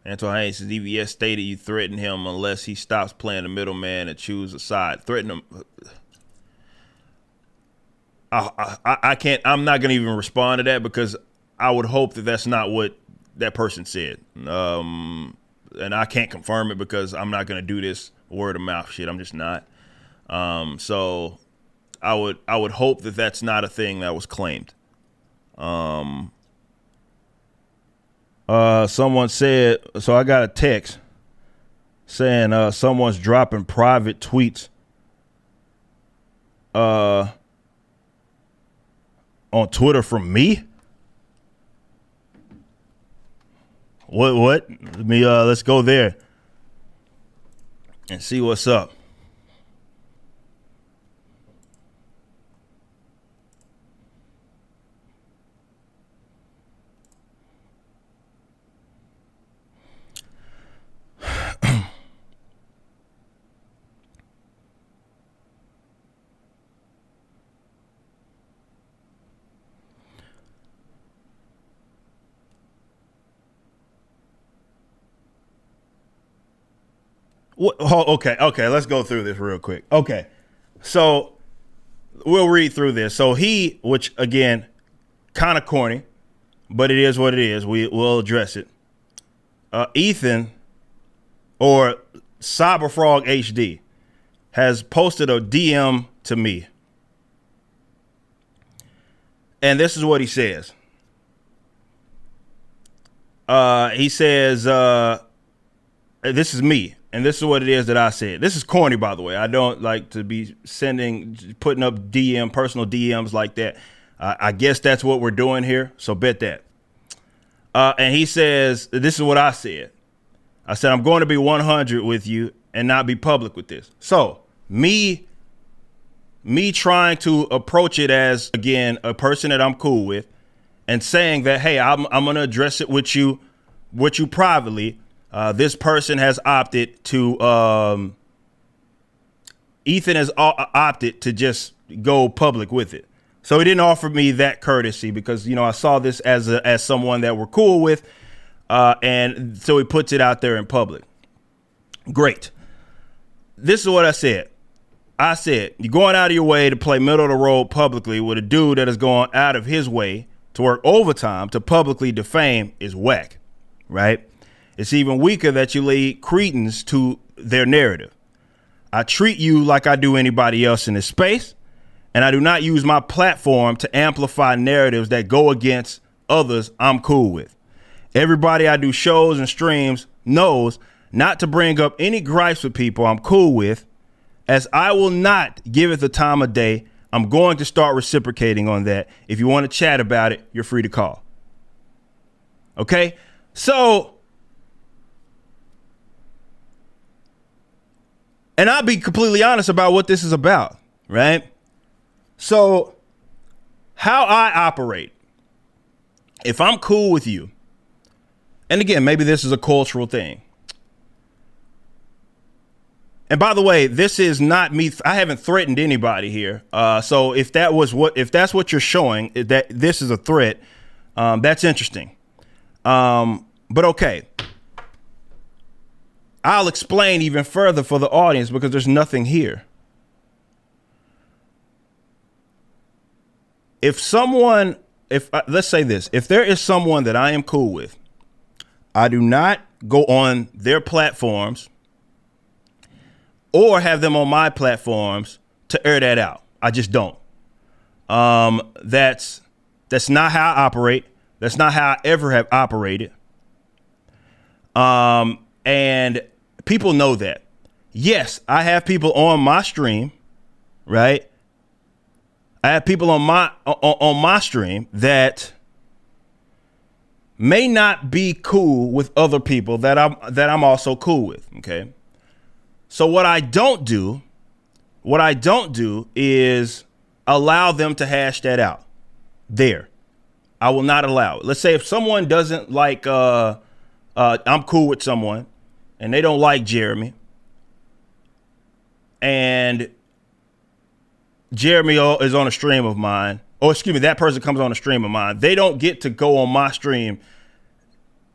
Antoine Hayes says EVS stated you threaten him unless he stops playing the middleman and choose a side. Threaten him. I can't. I'm not gonna even respond to that because I would hope that that's not what that person said. And I can't confirm it because I'm not gonna do this word of mouth shit. I'm just not. So I would hope that that's not a thing that was claimed. Someone said, so I got a text saying someone's dropping private tweets on Twitter from me. What? Let me let's go there and see what's up. Okay, let's go through this real quick. Okay, so we'll read through this. So which again, kind of corny, but it is what it is. We'll address it. Ethan, or Cyberfrog HD, has posted a DM to me. And this is what he says. He says, this is me. And this is what it is that I said. This is corny, by the way. I don't like to be putting up personal DMs like that. I guess that's what we're doing here. So bet that. And he says, this is what I said. I said, I'm going to be 100 with you and not be public with this. So me trying to approach it as, again, a person that I'm cool with and saying that, hey, I'm going to address it with you privately. This person has opted to, Ethan has opted to just go public with it. So he didn't offer me that courtesy because, I saw this as someone that we're cool with. And so he puts it out there in public. Great. This is what I said. I said, you're going out of your way to play middle of the road publicly with a dude that is going out of his way to work overtime to publicly defame is whack, right? It's even weaker that you lay credence to their narrative. I treat you like I do anybody else in this space, and I do not use my platform to amplify narratives that go against others I'm cool with. Everybody I do shows and streams knows not to bring up any gripes with people I'm cool with, as I will not give it the time of day. I'm going to start reciprocating on that. If you want to chat about it, you're free to call. Okay, so. And I'll be completely honest about what this is about, right? So how I operate, if I'm cool with you, and again, maybe this is a cultural thing. And by the way, this is not me. I haven't threatened anybody here. So if that's what you're showing, that this is a threat, that's interesting. But okay. I'll explain even further for the audience because there's nothing here. Let's say this, if there is someone that I am cool with, I do not go on their platforms or have them on my platforms to air that out. I just don't. That's not how I operate. That's not how I ever have operated. And people know that. Yes, I have people on my stream, right? I have people on my stream that may not be cool with other people that I'm also cool with. Okay. So what I don't do is allow them to hash that out there. I will not allow it. Let's say if someone doesn't like, I'm cool with someone and they don't like Jeremy, and Jeremy is on a stream of mine, or excuse me, that person comes on a stream of mine. They don't get to go on my stream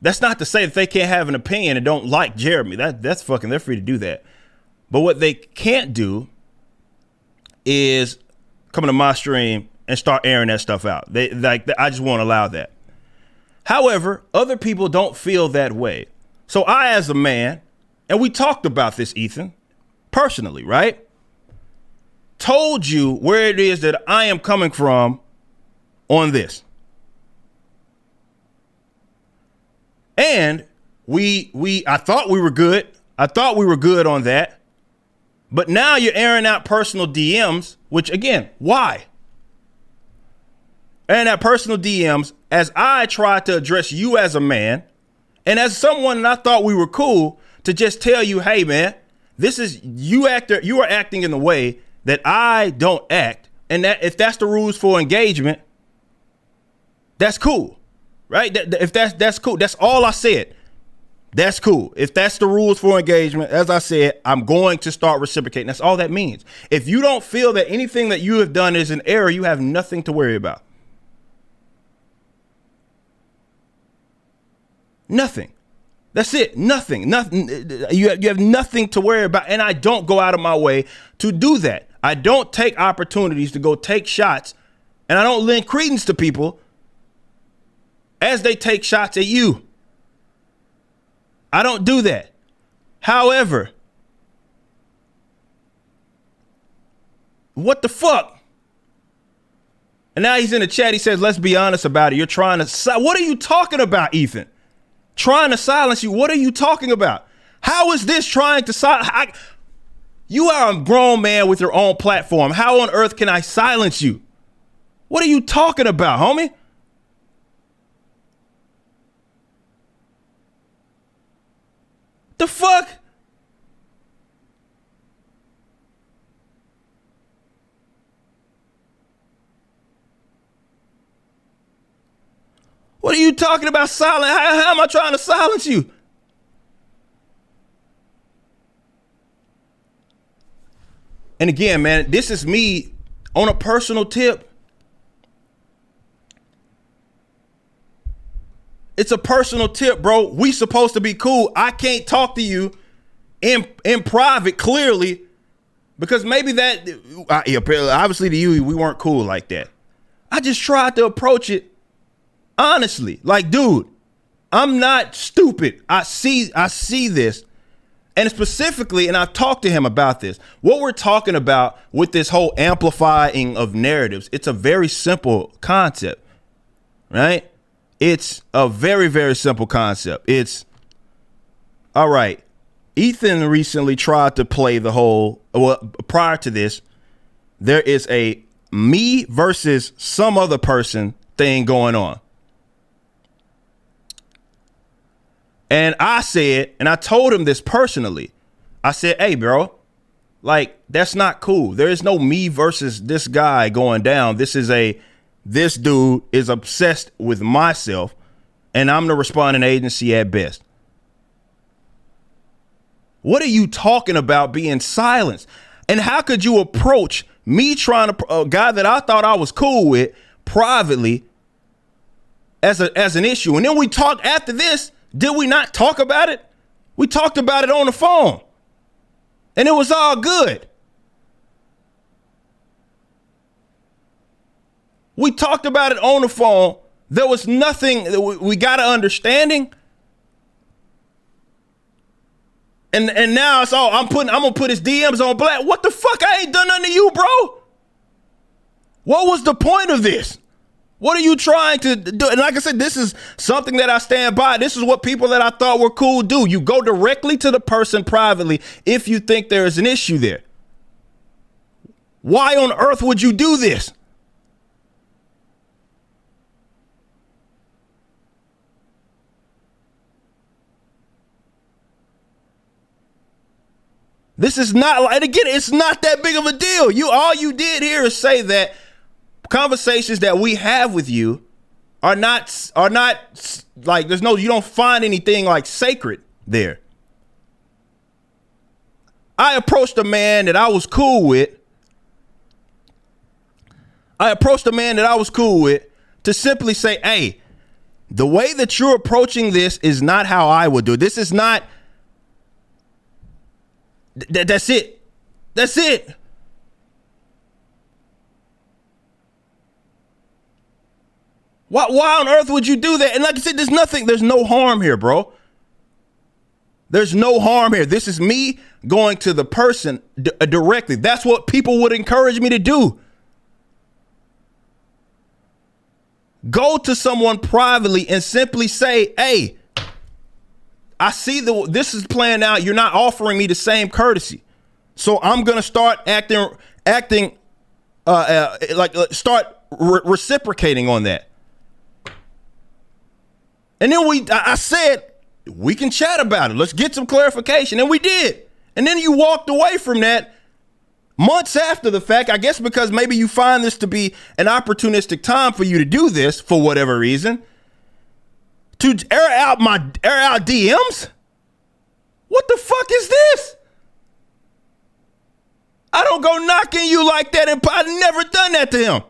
That's not to say that they can't have an opinion and don't like Jeremy. That's fucking, they're free to do that. But what they can't do is come to my stream and start airing that stuff out. I just won't allow that. However, other people don't feel that way. So I, as a man, and we talked about this, Ethan, personally, right? Told you where it is that I am coming from on this. And I thought we were good. I thought we were good on that. But now you're airing out personal DMs, which again, why? Airing out personal DMs as I tried to address you as a man and as someone that I thought we were cool to just tell you, hey man, this is you are acting in the way that I don't act. And that if that's the rules for engagement, that's cool. Right? If that's cool. That's all I said. That's cool. If that's the rules for engagement, as I said, I'm going to start reciprocating. That's all that means. If you don't feel that anything that you have done is an error, you have nothing to worry about. Nothing. That's it. Nothing. You have nothing to worry about. And I don't go out of my way to do that. I don't take opportunities to go take shots, and I don't lend credence to people as they take shots at you. I don't do that. However, what the fuck? And now he's in the chat. He says, let's be honest about it. You're trying to, what are you talking about, Ethan? Trying to silence you. What are you talking about? How is this trying to silence? You are a grown man with your own platform. How on earth can I silence you? What are you talking about, homie? The fuck? What are you talking about silence? How am I trying to silence you? And again, man, this is me on a personal tip. It's a personal tip, bro. We supposed to be cool. I can't talk to you in private, clearly, because maybe that, obviously to you, we weren't cool like that. I just tried to approach it honestly. Like, dude, I'm not stupid. I see this. And specifically, and I've talked to him about this, what we're talking about with this whole amplifying of narratives, it's a very simple concept, right? It's a very, very simple concept. It's, all right, Ethan recently tried to play the whole, well, prior to this, there is a me versus some other person thing going on. And I said, and I told him this personally, I said, hey, bro, like, that's not cool. There is no me versus this guy going down. This dude is obsessed with myself, and I'm the responding agency at best. What are you talking about being silenced? And how could you approach me trying to, a guy that I thought I was cool with privately as an issue? And then we talked after this. Did we not talk about it? We talked about it on the phone, and it was all good. We talked about it on the phone. There was nothing. We got an understanding. And now it's all I'm gonna put his DMs on black. What the fuck? I ain't done nothing to you, bro. What was the point of this? What are you trying to do? And like I said, this is something that I stand by. This is what people that I thought were cool do. You go directly to the person privately if you think there is an issue there. Why on earth would you do this? This is not like, again, it's not that big of a deal. All you did here is say that conversations that we have with you are not like, you don't find anything like sacred there. I approached a man that I was cool with. To simply say, hey, The way that you're approaching this is not how I would do it. This is not. That's it. That's it. Why on earth would you do that? And like I said, there's no harm here, bro. There's no harm here. This is me going to the person directly. That's what people would encourage me to do. Go to someone privately and simply say, hey, I see this is playing out. You're not offering me the same courtesy. So I'm going to start start reciprocating on that. And then I said, we can chat about it. Let's get some clarification. And we did. And then you walked away from that months after the fact, I guess because maybe you find this to be an opportunistic time for you to do this for whatever reason, to air out DMs. What the fuck is this? I don't go knocking you like that, and I've never done that to him.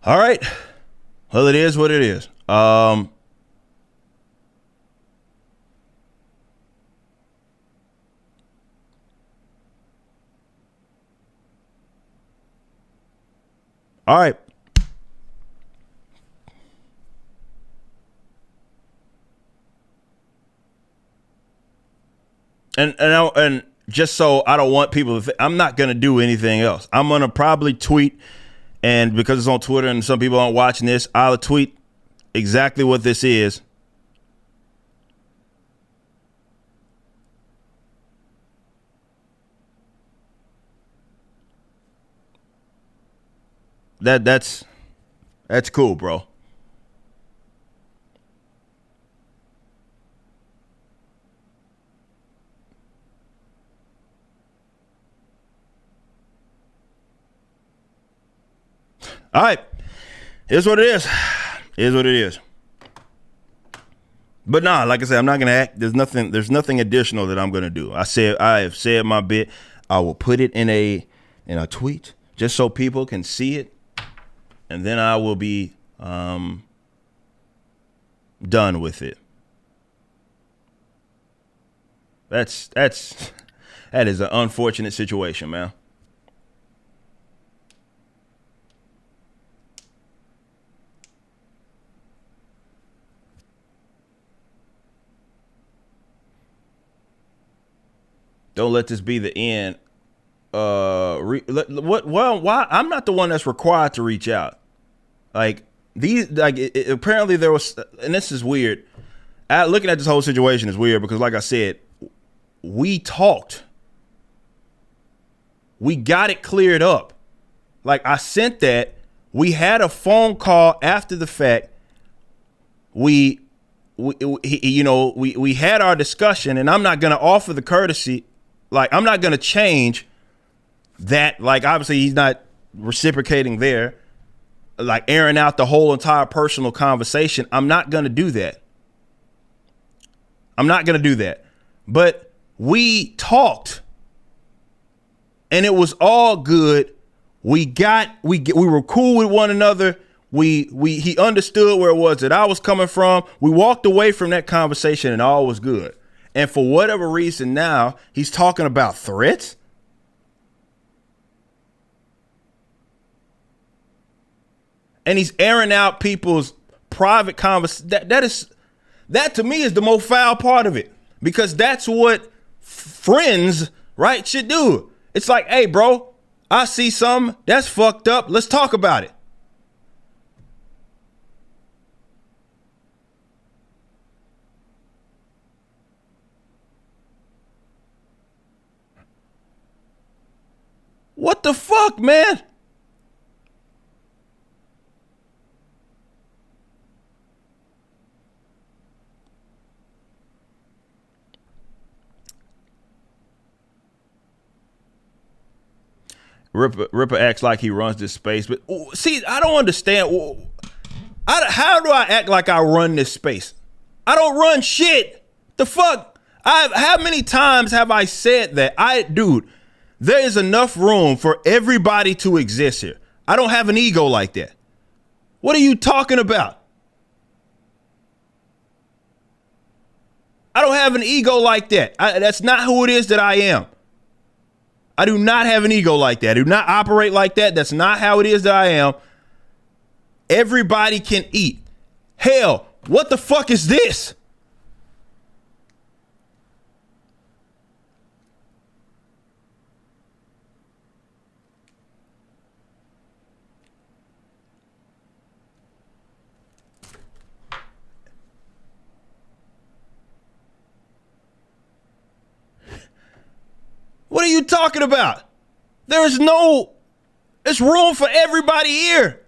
All right. Well, it is what it is. All right. And just so I don't want people to think, I'm not going to do anything else. I'm going to probably tweet. And because it's on Twitter and some people aren't watching this, I'll tweet exactly what this is. That's cool, bro. All right. Here's what it is. Here's what it is. But nah, like I said, I'm not gonna act. There's nothing additional that I'm gonna do. I have said my bit. I will put it in a tweet just so people can see it, and then I will be done with it. That is an unfortunate situation, man. Don't let this be the end. Why? I'm not the one that's required to reach out. Like apparently there was, and this is weird. Looking at this whole situation is weird because, like I said, we talked. We got it cleared up. Like I sent that. We had a phone call after the fact. We had our discussion, and I'm not going to offer the courtesy. Like, I'm not going to change that. Like, obviously, he's not reciprocating there, like airing out the whole entire personal conversation. I'm not going to do that. But we talked, and it was all good. We were cool with one another. He understood where it was that I was coming from. We walked away from that conversation, and all was good. And for whatever reason now, he's talking about threats. And he's airing out people's private conversation. That to me is the most foul part of it, because that's what friends, right, should do. It's like, hey, bro, I see something that's fucked up. Let's talk about it. What the fuck, man? Ripper acts like he runs this space, but see, I don't understand. How do I act like I run this space? I don't run shit. The fuck? How many times have I said that? Dude, there is enough room for everybody to exist here. I don't have an ego like that. What are you talking about? I don't have an ego like that. That's not who it is that I am. I do not have an ego like that. I do not operate like that. That's not how it is that I am. Everybody can eat. Hell, what the fuck is this? What are you talking about? There's room for everybody here.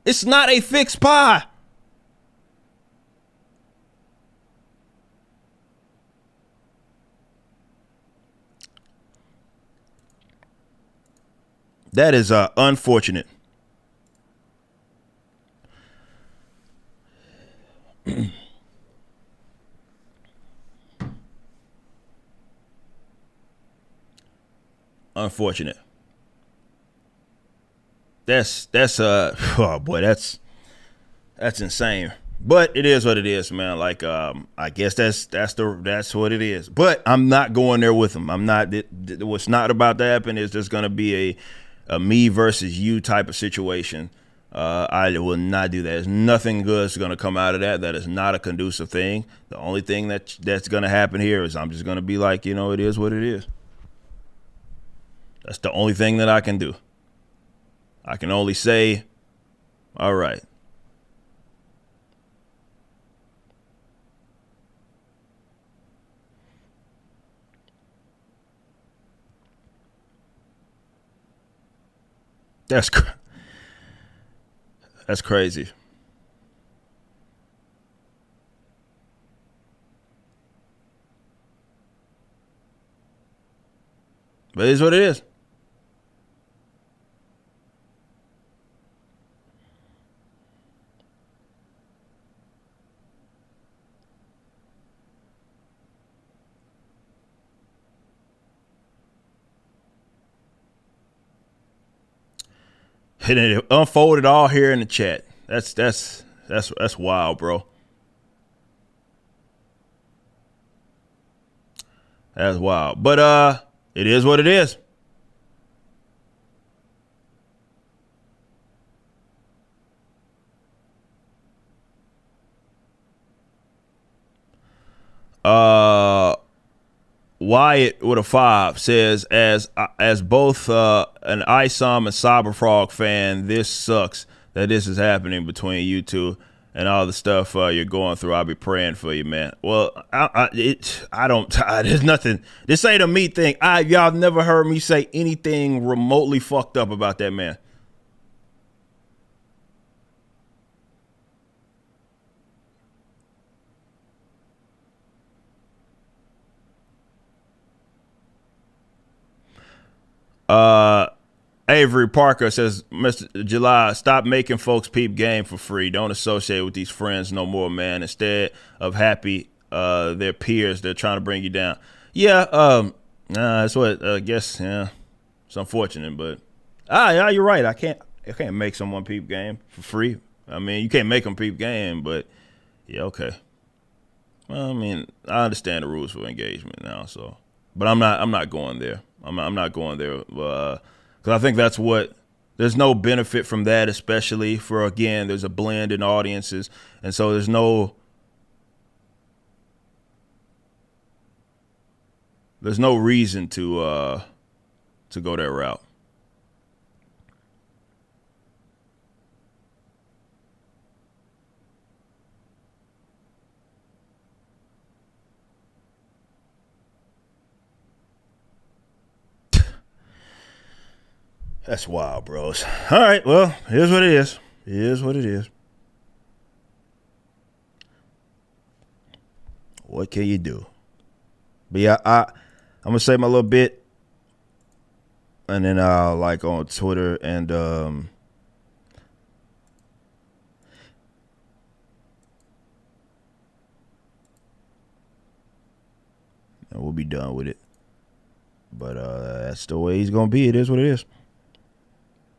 It's not a fixed pie. That is unfortunate. Unfortunate. That's oh boy, that's insane. But it is what it is, man. Like I guess that's what it is. But I'm not going there with them. I'm not. What's not about to happen is there's gonna be a me versus you type of situation. I will not do that. There's nothing good that's gonna come out of that. That is not a conducive thing. The only thing that's gonna happen here is I'm just gonna be like, it is what it is. That's the only thing that I can do. I can only say, all right. That's crazy. But it is what it is. And it unfolded all here in the chat. That's wild, bro. That's wild. But it is what it is. Wyatt with a 5 says, as both an ISOM and Cyberfrog fan, this sucks that this is happening between you two and all the stuff you're going through. I'll be praying for you, man. Well, there's nothing. This ain't a me thing. Y'all never heard me say anything remotely fucked up about that man. Avery Parker says, Mr. July, stop making folks peep game for free. Don't associate with these friends no more, man. Instead of happy, their peers, they're trying to bring you down. Yeah, that's what I guess. Yeah, it's unfortunate, but yeah, you're right. I can't make someone peep game for free. I mean, you can't make them peep game, but yeah, okay. Well, I mean, I understand the rules for engagement now, so, but I'm not going there. I'm not going there. Because I think that's there's no benefit from that, especially for, again, there's a blend in audiences. And so there's no reason to go that route. That's wild, bros. All right, well, here's what it is. It is what it is. What can you do? But yeah, I'm gonna say my little bit, and then I'll on Twitter and and we'll be done with it. But that's the way he's gonna be. It is what it is.